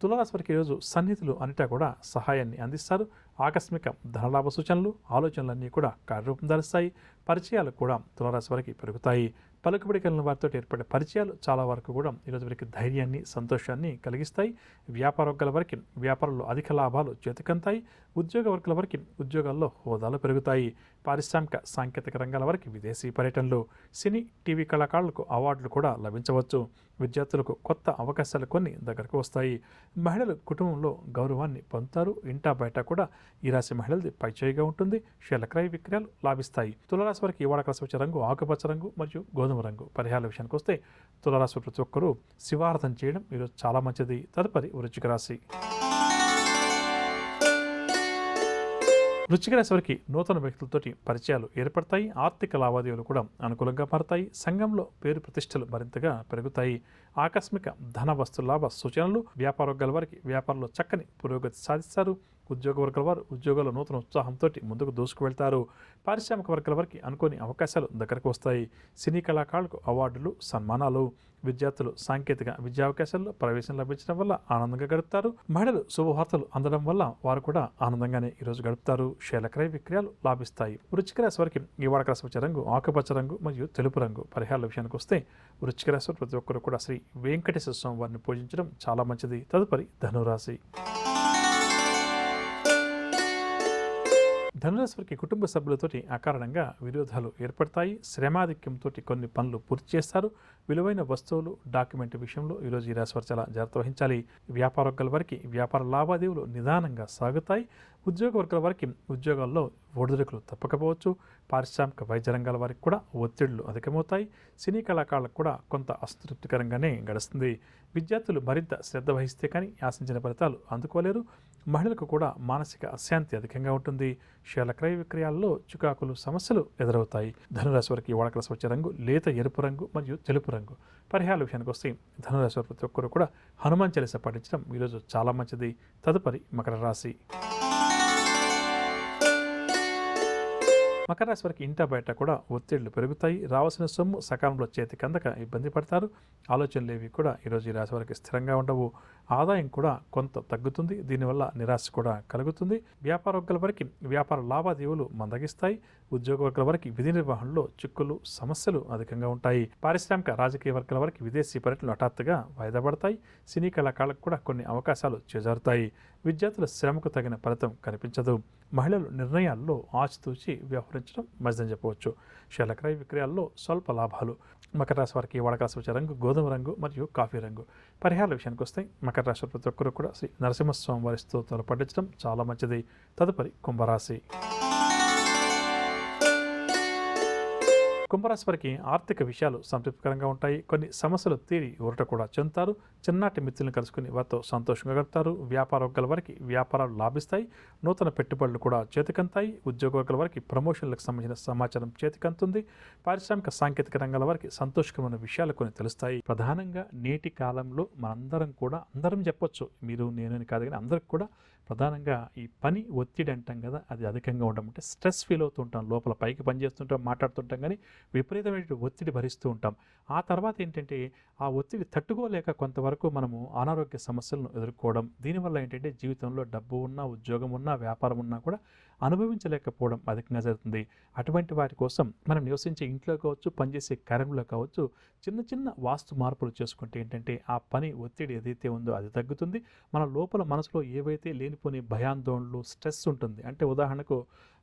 తులారాశి వారికి ఈరోజు సన్నిహితులు అన్నిటా కూడా సహాయాన్ని అందిస్తారు. ఆకస్మిక ధనలాభ సూచనలు, ఆలోచనలన్నీ కూడా కార్యరూపం ధరిస్తాయి. పరిచయాలు కూడా తులారాశి వారికి పెరుగుతాయి. పలుకుబడి కలిగిన వారితో ఏర్పడే పరిచయాలు చాలా వరకు కూడా ఈరోజు వారికి ధైర్యాన్ని, సంతోషాన్ని కలిగిస్తాయి. వ్యాపార వర్గాల వారికి వ్యాపారంలో అధిక లాభాలు చేతికంతాయి. ఉద్యోగ వర్గాల వారికి ఉద్యోగాల్లో హోదాలు పెరుగుతాయి. పారిశ్రామిక సాంకేతిక రంగాల వారికి విదేశీ పర్యటనలు, సినీ టీవీ కళాకారులకు అవార్డులు కూడా లభించవచ్చు. విద్యార్థులకు కొత్త అవకాశాలు కొన్ని దగ్గరకు వస్తాయి. మహిళలు కుటుంబంలో గౌరవాన్ని పొందుతారు. ఇంటా బయట కూడా ఈ రాశి మహిళలది పైచేయిగా ఉంటుంది. షేర్ల క్రయ విక్రయాలు లాభిస్తాయి. తులారాశి వారికి ఈ వాడ కలిసి వచ్చే రంగు ఆకుపచ్చ రంగు మరియు గోధుమ రంగు. పరిహారాల విషయానికి వస్తే తులారాశి ప్రతి ఒక్కరూ శివారాధన చేయడం ఈరోజు చాలా మంచిది. తదుపరి వృశ్చిక రాశి. వృశ్చిక రాశి వారికి నూతన వ్యక్తులతోటి పరిచయాలు ఏర్పడతాయి. ఆర్థిక లావాదేవీలు కూడా అనుకూలంగా మారతాయి. సంఘంలో పేరు ప్రతిష్టలు మరింతగా పెరుగుతాయి. ఆకస్మిక ధన వస్తు లాభ సూచనలు. వ్యాపార వర్గాల వారికి వ్యాపారంలో చక్కని పురోగతి సాధిస్తారు. ఉద్యోగ వర్గాల వారు ఉద్యోగాల్లో నూతన ఉత్సాహంతో ముందుకు దూసుకు వెళ్తారు. పారిశ్రామిక వర్గాల వారికి అనుకోని అవకాశాలు దగ్గరకు వస్తాయి. సినీ కళాకారులకు అవార్డులు, సన్మానాలు. విద్యార్థులు సాంకేతిక విద్యా అవకాశాల్లో ప్రవేశం లభించడం వల్ల ఆనందంగా గడుపుతారు. మహిళలు శుభవార్తలు అందడం వల్ల వారు కూడా ఆనందంగానే ఈరోజు గడుపుతారు. షేర్ల క్రయ విక్రయాలు లాభిస్తాయి. వృశ్చిక రాశి వారికి ఈ వాడ కలిసి వచ్చే రంగు ఆకుపచ్చ రంగు మరియు తెలుపు రంగు. పరిహారాల విషయానికి వస్తే వృశ్చిక రాశి వారు ప్రతి ఒక్కరు కూడా శ్రీ వెంకటేశ్వర స్వామి వారిని పూజించడం చాలా మంచిది. తదుపరి ధనురాశి. ధనురాశి వారికి కుటుంబ సభ్యులతోటి అకారణంగా విరోధాలు ఏర్పడతాయి. శ్రమాధిక్యంతో కొన్ని పనులు పూర్తి చేస్తారు. విలువైన వస్తువులు, డాక్యుమెంట్ విషయంలో ఈరోజు ఈ రాశి వారు చాలా జాగ్రత్త వహించాలి. వ్యాపార వర్గాల వారికి వ్యాపార లావాదేవీలు నిదానంగా సాగుతాయి. ఉద్యోగ వర్గాల వారికి ఉద్యోగాల్లో ఒడిదుడుకులు తప్పకపోవచ్చు. పారిశ్రామిక వైద్య రంగాల వారికి కూడా ఒత్తిళ్లు అధికమవుతాయి. సినీ కళాకారులకు కూడా కొంత అసంతృప్తికరంగానే గడుస్తుంది. విద్యార్థులు మరింత శ్రద్ధ వహిస్తే కానీ ఆశించిన ఫలితాలు అందుకోలేరు. మహిళలకు కూడా మానసిక అశాంతి అధికంగా ఉంటుంది. షేర్ల క్రయ విక్రయాల్లో చికాకులు, సమస్యలు ఎదురవుతాయి. ధనురాశి వారికి వాడ కలిసి వచ్చే రంగు లేత ఎరుపు రంగు మరియు తెలుపు రంగు. పరిహారాల విషయానికి వస్తే ధనురాశి వారి ప్రతి ఒక్కరు కూడా హనుమాన్ చాలీసా పాటించడం ఈరోజు చాలా మంచిది. తదుపరి మకర రాశి. మకర రాశి వారికి ఇంటా బయట కూడా ఒత్తిళ్లు పెరుగుతాయి. రావాల్సిన సొమ్ము సకాలంలో చేతికి అందక ఇబ్బంది పడతారు. ఆలోచనలు ఏవి కూడా ఈరోజు ఈ రాశి వారికి స్థిరంగా ఉండవు. ఆదాయం కూడా కొంత తగ్గుతుంది. దీనివల్ల నిరాశ కూడా కలుగుతుంది. వ్యాపార వర్గాల వారికి వ్యాపార లావాదేవీలు మందగిస్తాయి. ఉద్యోగ వర్గాల వారికి విధి నిర్వహణలో చిక్కులు, సమస్యలు అధికంగా ఉంటాయి. పారిశ్రామిక రాజకీయ వర్గాల వారికి విదేశీ పర్యటనలు హఠాత్తుగా వాయిదా పడతాయి. సినీ కళాకారులకు కూడా కొన్ని అవకాశాలు చేజారుతాయి. విద్యార్థుల శ్రమకు తగిన ఫలితం కనిపించదు. మహిళలు నిర్ణయాల్లో ఆచితూచి వ్యవహరించడం మంచిదని చెప్పవచ్చు. షేర్ల క్రయ విక్రయాల్లో స్వల్ప లాభాలు. మకర రాశి వారికి వాడ కలిసి వచ్చే రంగు గోధుమ రంగు మరియు కాఫీ రంగు. పరిహారాల విషయానికి వస్తే మకర రాశి ప్రతి ఒక్కరు కూడా శ్రీ నరసింహస్వామి వారి స్తోత్రాలు పఠించడం చాలా మంచిది. తదుపరి కుంభరాశి. కుంభరాశి వారికి ఆర్థిక విషయాలు సంతృప్తికరంగా ఉంటాయి. కొన్ని సమస్యలు తీరి ఊరట కూడా చెందుతారు. చిన్నటి మిత్రులను కలుసుకుని వారితో సంతోషంగా గడుపుతారు. వ్యాపార వర్గాల వారికి వ్యాపారాలు లాభిస్తాయి. నూతన పెట్టుబడులు కూడా చేతికంతాయి. ఉద్యోగ వర్గాల వారికి ప్రమోషన్లకు సంబంధించిన సమాచారం చేతికంతుంది. పారిశ్రామిక సాంకేతిక రంగాల వారికి సంతోషకరమైన విషయాలు కొన్ని తెలుస్తాయి. ప్రధానంగా నేటి కాలంలో మనందరం కూడా అందరం చెప్పొచ్చు, మీరు నేను కాదు కానీ అందరికి కూడా ప్రధానంగా ఈ పని ఒత్తిడి అంటాం కదా, అది అధికంగా ఉండడం అంటే స్ట్రెస్ ఫీల్ అవుతుంటాం. లోపల పైకి పనిచేస్తుంటాం, మాట్లాడుతుంటాం, కానీ విపరీతమైన ఒత్తిడి భరిస్తూ ఉంటాం. ఆ తర్వాత ఏంటంటే ఆ ఒత్తిడి తట్టుకోలేక కొంతవరకు మనము అనారోగ్య సమస్యలను ఎదుర్కోవడం. దీనివల్ల ఏంటంటే జీవితంలో డబ్బు ఉన్నా, ఉద్యోగం ఉన్నా, వ్యాపారం ఉన్నా కూడా అనుభవించలేకపోవడం అధికంగా జరుగుతుంది. అటువంటి వాటి కోసం మనం నివసించే ఇంట్లో కావచ్చు, పనిచేసే కార్యంలో కావచ్చు, చిన్న చిన్న వాస్తు మార్పులు చేసుకుంటే ఏంటంటే ఆ పని ఒత్తిడి ఏదైతే ఉందో అది తగ్గుతుంది. మన లోపల మనసులో ఏవైతే లేనిపోని భయాందోళనలు, స్ట్రెస్ ఉంటుంది. అంటే ఉదాహరణకు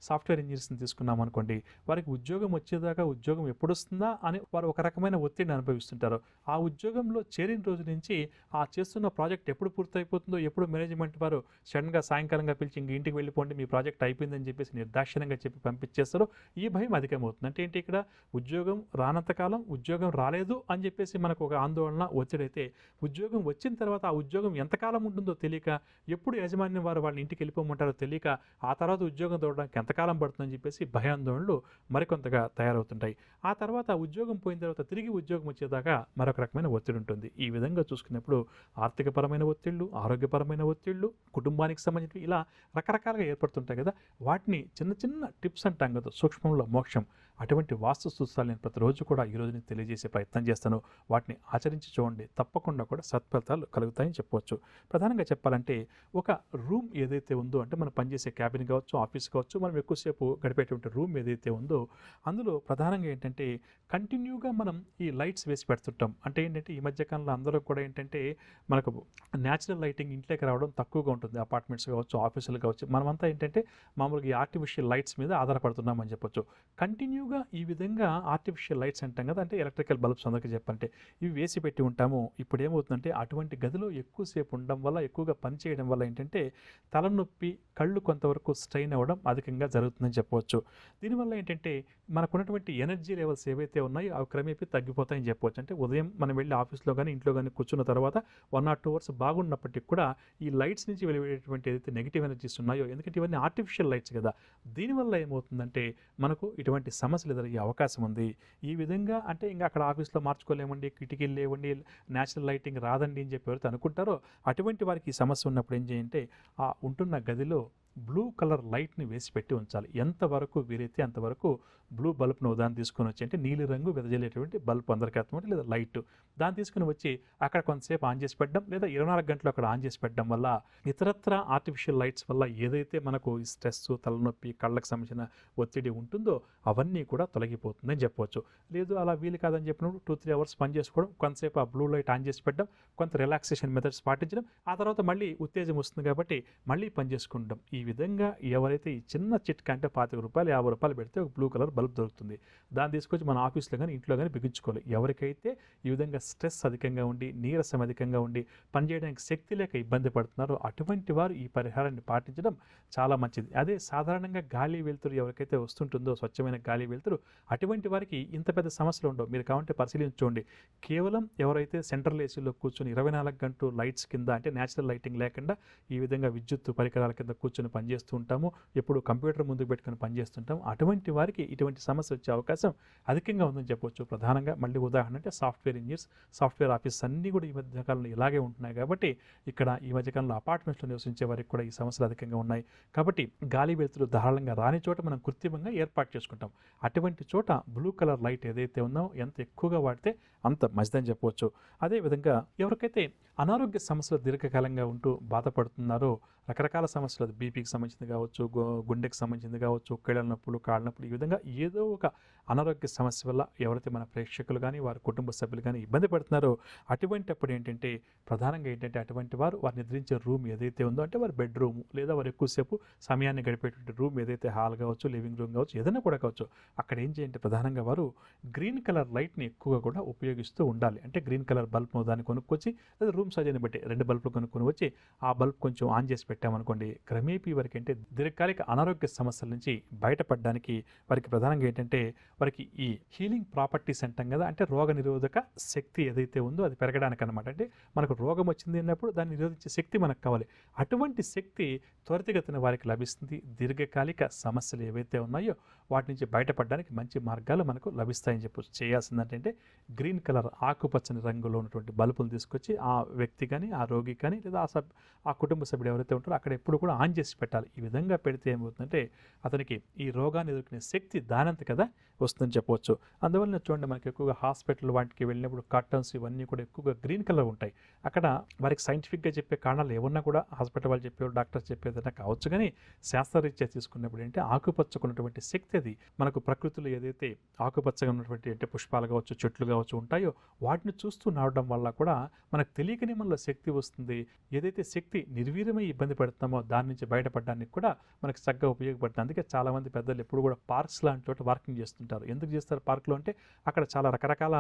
సాఫ్ట్వేర్ ఇంజనీర్స్ని తీసుకున్నాం అనుకోండి, వారికి ఉద్యోగం వచ్చేదాకా ఉద్యోగం ఎప్పుడు వస్తుందా అని వారు ఒక రకమైన ఒత్తిడిని అనుభవిస్తుంటారు. ఆ ఉద్యోగంలో చేరిన రోజు నుంచి ఆ చేస్తున్న ప్రాజెక్ట్ ఎప్పుడు పూర్తయిపోతుందో, ఎప్పుడు మేనేజ్మెంట్ వారు సడన్గా సాయంకాలంగా పిలిచి ఇంక ఇంటికి వెళ్ళిపోండి, మీ ప్రాజెక్ట్ అయిపోయిందని చెప్పేసి నిర్దాక్షిణ్యంగా చెప్పి పంపించేస్తారో ఈ భయం అధికమవుతుంది. అంటే ఏంటి, ఇక్కడ ఉద్యోగం రానంతకాలం ఉద్యోగం రాలేదు అని చెప్పేసి మనకు ఒక ఆందోళన, ఒత్తిడి. అయితే ఉద్యోగం వచ్చిన తర్వాత ఆ ఉద్యోగం ఎంతకాలం ఉంటుందో తెలియక, ఎప్పుడు యాజమాన్యం వారు వాళ్ళని ఇంటికి వెళ్ళిపోమంటారో తెలియక, ఆ తర్వాత ఉద్యోగం దొరకడానికి ఎంతకాలం పడుతుందని చెప్పేసి భయాందోళనలు మరికొంతగా తయారవుతుంటాయి. ఆ తర్వాత ఉద్యోగం పోయిన తర్వాత తిరిగి ఉద్యోగం వచ్చేదాకా మరొక రకమైన ఒత్తిడి ఉంటుంది. ఈ విధంగా చూసుకున్నప్పుడు ఆర్థికపరమైన ఒత్తిళ్లు, ఆరోగ్యపరమైన ఒత్తిళ్లు, కుటుంబానికి సంబంధించి ఇలా రకరకాలుగా ఏర్పడుతుంటాయి కదా. వాటిని చిన్న చిన్న టిప్స్ అంటాం కదా, సూక్ష్మంలో మోక్షం, అటువంటి వాస్తు సూత్రాలు నేను ప్రతిరోజు కూడా ఈరోజు నేను తెలియజేసే ప్రయత్నం చేస్తాను. వాటిని ఆచరించి చూడండి, తప్పకుండా కూడా సత్ఫలితాలు కలుగుతాయని చెప్పవచ్చు. ప్రధానంగా చెప్పాలంటే ఒక రూమ్ ఏదైతే ఉందో అంటే మనం పనిచేసే క్యాబిన్ కావచ్చు, ఆఫీస్ కావచ్చు, మనం ఎక్కువసేపు గడిపేటువంటి రూమ్ ఏదైతే ఉందో అందులో ప్రధానంగా ఏంటంటే కంటిన్యూగా మనం ఈ లైట్స్ వేసి పెడుతుంటాం. అంటే ఏంటంటే ఈ మధ్యకాలంలో అందరూ కూడా ఏంటంటే మనకు న్యాచురల్ లైటింగ్ ఇంట్లోకి రావడం తక్కువగా ఉంటుంది. అపార్ట్మెంట్స్ కావచ్చు, ఆఫీసులు కావచ్చు, మనమంతా ఏంటంటే మామూలుగా ఈ ఆర్టిఫిషియల్ లైట్స్ మీద ఆధారపడుతున్నాం అని చెప్పొచ్చు. కంటిన్యూగా ఈ విధంగా ఆర్టిఫిషియల్ లైట్స్ అంటాం కదా, అంటే ఎలక్ట్రికల్ బల్బ్స్ అందరికీ చెప్పంటే ఇవి వేసి పెట్టి ఉంటాము. ఇప్పుడు ఏమవుతుందంటే అటువంటి గదిలో ఎక్కువసేపు ఉండడం వల్ల, ఎక్కువగా పని చేయడం వల్ల ఏంటంటే తలనొప్పి, కళ్ళు కొంతవరకు స్ట్రెయిన్ అవ్వడం అధికంగా జరుగుతుందని చెప్పవచ్చు. దీనివల్ల ఏంటంటే మనకున్నటువంటి ఎనర్జీ లెవెల్స్ ఏవైతే ఉన్నాయో అవి క్రమేపీ తగ్గిపోతాయని చెప్పవచ్చు. అంటే ఉదయం మనం వెళ్ళి ఆఫీస్లో కానీ ఇంట్లో కానీ కూర్చున్న తర్వాత 1 or 2 అవర్స్ బాగున్నప్పటికీ కూడా ఈ లైట్స్ నుంచి వెలువడేటువంటి ఏదైతే నెగిటివ్ ఎనర్జీస్ ఉన్నాయో, ఎందుకంటే ఇవన్నీ ఆర్టిఫిషియల్ లైట్స్ కదా, దీనివల్ల ఏమవుతుందంటే మనకు ఇటువంటి సమస్యలు ఎదురయ్యే అవకాశం ఉంది. ఈ విధంగా అంటే ఇంకా అక్కడ ఆఫీస్లో మార్చుకోలేమండి, కిటికీలు లేవండి, న్యాచురల్ లైటింగ్ రాదండి అని చెప్పి ఎవరైతే అనుకుంటారో అటువంటి వారికి ఈ సమస్య ఉన్నప్పుడు ఏం చేయంటే ఆ ఉంటున్న గదిలో బ్లూ కలర్ లైట్ని వేసి పెట్టి ఉంచాలి. ఎంతవరకు వీలైతే అంతవరకు బ్లూ బల్బ్ను ఉదాహరణ తీసుకొని వచ్చి, అంటే నీలి రంగు వెదజల్లేటువంటి బల్బ్ అందరికీ అర్థం లేదా లైట్, దాన్ని తీసుకుని వచ్చి అక్కడ కొంతసేపు ఆన్ చేసి పెట్టడం, లేదా 24 గంటలు అక్కడ ఆన్ చేసి పెట్టడం వల్ల ఇతరత్ర ఆర్టిఫిషియల్ లైట్స్ వల్ల ఏదైతే మనకు ఈ స్ట్రెస్, తలనొప్పి, కళ్ళకు సంబంధించిన ఒత్తిడి ఉంటుందో అవన్నీ కూడా తొలగిపోతుందని చెప్పవచ్చు. లేదు అలా వీలు కాదని చెప్పినప్పుడు 2-3 అవర్స్ పని చేసుకోవడం, కొంతసేపు ఆ బ్లూ లైట్ ఆన్ చేసి పెట్టడం, కొంత రిలాక్సేషన్ మెథడ్స్ పాటించడం, ఆ తర్వాత మళ్ళీ ఉత్తేజం వస్తుంది కాబట్టి మళ్ళీ పని చేసుకుంటాం. ఈ విధంగా ఎవరైతే ఈ చిన్న చిట్కా అంటే ₹25, ₹50 పెడితే ఒక బ్లూ కలర్ బల్బ్ దొరుకుతుంది. దాన్ని తీసుకొచ్చి మన ఆఫీస్లో కానీ ఇంట్లో కానీ బిగించుకోవాలి. ఎవరికైతే ఈ విధంగా స్ట్రెస్ అధికంగా ఉండి, నీరసం అధికంగా ఉండి, పనిచేయడానికి శక్తి లేక ఇబ్బంది పడుతున్నారో అటువంటి వారు ఈ పరిహారాన్ని పాటించడం చాలా మంచిది. అదే సాధారణంగా గాలి వెలుతురు ఎవరికైతే వస్తుంటుందో, స్వచ్ఛమైన గాలి వెలుతురు, అటువంటి వారికి ఇంత పెద్ద సమస్యలు ఉండవు. మీరు కావాలంటే పరిశీలించుకోండి. కేవలం ఎవరైతే సెంట్రల్ ఏసీలో కూర్చొని 24 గంటలు లైట్స్ కింద అంటే న్యాచురల్ లైటింగ్ లేకుండా ఈ విధంగా విద్యుత్ పరికరాల కింద కూర్చొని పనిచేస్తూ ఉంటాము, ఎప్పుడు కంప్యూటర్ ముందుకు పెట్టుకుని పనిచేస్తుంటాం, అటువంటి వారికి ఇటువంటి సమస్య వచ్చే అవకాశం అధికంగా ఉందని చెప్పవచ్చు. ప్రధానంగా మళ్ళీ ఉదాహరణ అంటే సాఫ్ట్వేర్ ఇంజనీర్స్, సాఫ్ట్వేర్ ఆఫీస్ అన్నీ కూడా ఈ మధ్యకాలంలో ఇలాగే ఉంటున్నాయి కాబట్టి ఇక్కడ ఈ మధ్యకాలంలో అపార్ట్మెంట్స్లో నివసించే వారికి కూడా ఈ సమస్యలు అధికంగా ఉన్నాయి. కాబట్టి గాలి వెలుతురు ధారాళంగా రాని చోట మనం కృత్రిమంగా ఏర్పాటు చేసుకుంటాం. అటువంటి చోట బ్లూ కలర్ లైట్ ఏదైతే ఉందో ఎంత ఎక్కువగా వాడితే అంత మంచిదని చెప్పవచ్చు. అదేవిధంగా ఎవరికైతే అనారోగ్య సమస్యలు దీర్ఘకాలంగా ఉంటూ బాధపడుతున్నారో, రకరకాల సమస్యలు, అది బీపీకి సంబంధించింది కావచ్చు, గుండెకి సంబంధించింది కావచ్చు, కీళ్ళ నొప్పులు, కాళ్ళ నొప్పులు, ఈ విధంగా ఏదో ఒక అనారోగ్య సమస్య వల్ల ఎవరైతే మన ప్రేక్షకులు కానీ వారి కుటుంబ సభ్యులు కానీ ఇబ్బంది పడుతున్నారో అటువంటి అప్పుడు ఏంటంటే ప్రధానంగా ఏంటంటే అటువంటి వారు నిద్రించే రూమ్ ఏదైతే ఉందో అంటే వారి బెడ్రూమ్ లేదా వారు ఎక్కువసేపు సమయాన్ని గడిపేటువంటి రూమ్ ఏదైతే హాల్ కావచ్చు, లివింగ్ రూమ్ కావచ్చు, ఏదైనా కూడా కావచ్చు, అక్కడ ఏం చేయంటే ప్రధానంగా వారు గ్రీన్ కలర్ లైట్ని ఎక్కువగా కూడా ఉపయోగిస్తూ ఉండాలి. అంటే గ్రీన్ కలర్ బల్బ్ దాన్ని కొనుక్కొచ్చి లేదా రూమ్ సైజుని బట్టి 2 బల్బులు కొనుక్కొని వచ్చి ఆ బల్బ్ కొంచెం ఆన్ చేసి పెట్టామనుకోండి, క్రమేపీ వారికి అంటే దీర్ఘకాలిక అనారోగ్య సమస్యల నుంచి బయటపడడానికి వారికి ప్రధానంగా ఏంటంటే వారికి ఈ హీలింగ్ ప్రాపర్టీస్ అంటాం కదా, అంటే రోగ నిరోధక శక్తి ఏదైతే ఉందో అది పెరగడానికి అనమాట. అంటే మనకు రోగం వచ్చింది అన్నప్పుడు దాన్ని నిరోధించే శక్తి మనకు కావాలి. అటువంటి శక్తి త్వరితగతిన వారికి లభిస్తుంది. దీర్ఘకాలిక సమస్యలు ఏవైతే ఉన్నాయో వాటి నుంచి బయటపడడానికి మంచి మార్గాలు మనకు లభిస్తాయని చెప్పి చేయాల్సిందంటే గ్రీన్ కలర్ ఆకుపచ్చని రంగులో ఉన్నటువంటి బల్బులు తీసుకొచ్చి ఆ వ్యక్తి కానీ, ఆ రోగి కానీ, లేదా ఆ కుటుంబ సభ్యుడు ఎవరైతే ఉంటారో అక్కడ ఎప్పుడు కూడా ఆన్ చేసి పెట్టాలి. ఈ విధంగా పెడితే ఏమవుతుందంటే అతనికి ఈ రోగాన్ని ఎదుర్కొనే శక్తి దానంత కదా వస్తుందని చెప్పవచ్చు. అందువల్ల చూడండి మనకి ఎక్కువగా హాస్పిటల్ వాటికి వెళ్ళినప్పుడు కర్టన్స్ ఇవన్నీ కూడా ఎక్కువగా గ్రీన్ కలర్ ఉంటాయి. అక్కడ వారికి సైంటిఫిక్గా చెప్పే కారణాలు ఏమన్నా కూడా హాస్పిటల్ వాళ్ళు చెప్పేవాళ్ళు, డాక్టర్స్ చెప్పేదైనా కావచ్చు, కానీ శాస్త్రరీత్యా తీసుకున్నప్పుడు అంటే ఆకుపచ్చకున్నటువంటి శక్తి అది మనకు ప్రకృతిలో ఏదైతే ఆకుపచ్చగా ఉన్నటువంటి అంటే పుష్పాలు కావచ్చు, చెట్లు కావచ్చు ఉంటాయో వాటిని చూస్తూ నడవడం వల్ల కూడా మనకు తెలియకనే మనలో శక్తి వస్తుంది. ఏదైతే శక్తి నిర్వీర్యమై ఇబ్బంది పడుతున్నామో దాని నుంచి బయటపడడానికి కూడా మనకు చక్కగా ఉపయోగపడుతుంది. అందుకే చాలామంది పెద్దలు ఎప్పుడు కూడా పార్క్స్ లాంటి చోట వాకింగ్ చేస్తుంటారు. ఎందుకు చేస్తారు పార్క్లో అంటే అక్కడ చాలా రకరకాల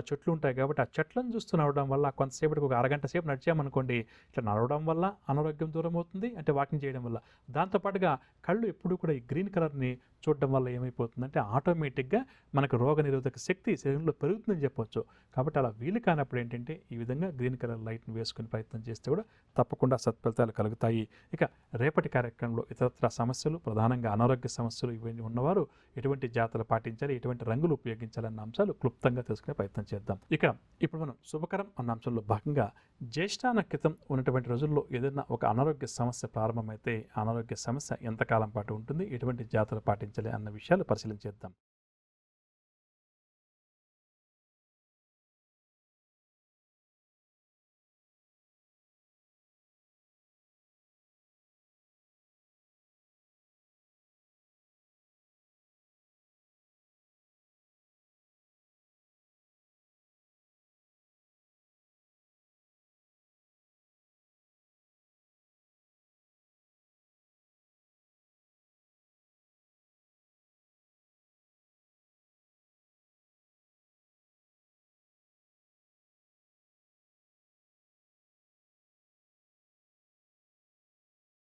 చెట్లు ఉంటాయి కాబట్టి ఆ చెట్లను చూస్తూ నడవడం వల్ల కొంతసేపటికి ఒక అరగంట సేపు నడిచామనుకోండి, ఇట్లా నడవడం వల్ల అనారోగ్యం దూరం అవుతుంది, అంటే వాకింగ్ చేయడం వల్ల. దాంతోపాటుగా కళ్ళు ఎప్పుడు కూడా ఈ గ్రీన్ కలర్ని చూడడం వల్ల ఏమైపోతుందంటే ఆటోమేటిక్గా మనకు రోగ నిరోధక శక్తి శరీరంలో పెరుగుతుందని చెప్పవచ్చు. కాబట్టి అలా వీలు కానప్పుడు ఏంటంటే ఈ విధంగా గ్రీన్ కలర్ లైట్ని వేసుకుని ప్రయత్నం చేస్తే కూడా తప్పకుండా సత్ఫలితాలు కలుగుతాయి. ఇక రేపటి కార్యక్రమంలో ఇతరత్ర సమస్యలు, ప్రధానంగా అనారోగ్య సమస్యలు ఇవన్నీ ఉన్నవారు ఎటువంటి జాగ్రత్తలు పాటించాలి, ఎటువంటి రంగులు ఉపయోగించాలన్న అంశాలు క్లుప్తంగా తెలుసుకునే ప్రయత్నం చేద్దాం. ఇక ఇప్పుడు మనం శుభకరం అన్న అంశంలో భాగంగా జ్యేష్ఠ నక్షత్రం ఉన్నటువంటి రోజుల్లో ఏదైనా ఒక అనారోగ్య సమస్య ప్రారంభమైతే అనారోగ్య సమస్య ఎంతకాలం పాటు ఉంటుంది, ఎటువంటి జాగ్రత్తలు పాటించాలి అన్న విషయాలు పరిశీలించేద్దాం.